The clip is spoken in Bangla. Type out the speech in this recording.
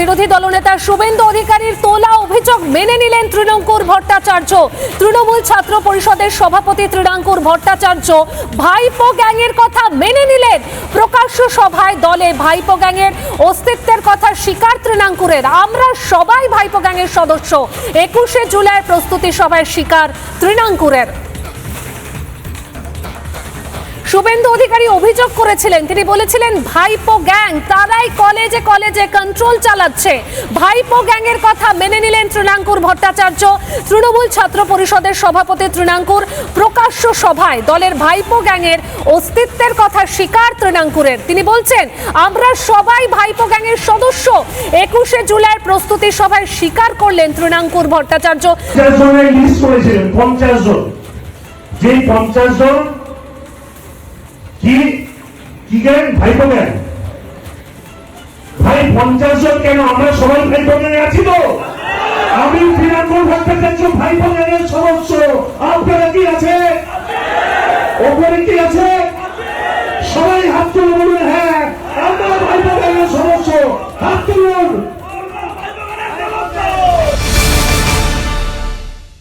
বিরোধী দলনেতা শুভেন্দু অধিকারীর তোলা অভিযোগ মেনে নিলেন তৃণাঙ্কুর ভট্টাচার্য। তৃণমূল ছাত্র পরিষদের সভাপতি তৃণাঙ্কুর ভট্টাচার্য ভাইপো গ্যাংয়ের কথা মেনে নিলেন। প্রকাশ্য সভায় দলে ভাইপো গ্যাংয়ের অস্তিত্বের কথা স্বীকার তৃণাঙ্কুরের। আমরা সবাই ভাইপো গ্যাংয়ের সদস্য। 21শে জুলাই প্রস্তুতি সভায় স্বীকার তৃণাঙ্কুরের। শুভেন্দু অধিকারী অভিযোগ করেছিলেন, তিনি বলেছিলেন ভাইপো গ্যাং তারাই কলেজে কলেজে কন্ট্রোল চালাচ্ছে। ভাইপো গ্যাংয়ের কথা মেনে নিলেন তৃণাঙ্কুর ভট্টাচার্য। তৃণমূল ছাত্র পরিষদের সভাপতি তৃণাঙ্কুর প্রকাশ্য সভায় দলের ভাইপো গ্যাংয়ের অস্তিত্বের কথা স্বীকার তৃণাঙ্কুরের। তিনি বলছেন আমরা সবাই ভাইপো গ্যাংয়ের সদস্য। 21শে জুলাইয়ের প্রস্তুতি সভায় স্বীকার করলেন তৃণাঙ্কুর ভট্টাচার্য। 50 জন, যে 50 জন কি গ্যাং? ভাইপো গ্যাং। ভাই 50 জন কেন? আমরা সবাই ভাইপো গ্যাংয়ে আছি তো। আমি তৃণাঙ্কুর ভট্টাচার্য ভাইপো গ্যাংয়ের সদস্য। আপনারা কি আছে? ওপরে কি আছে?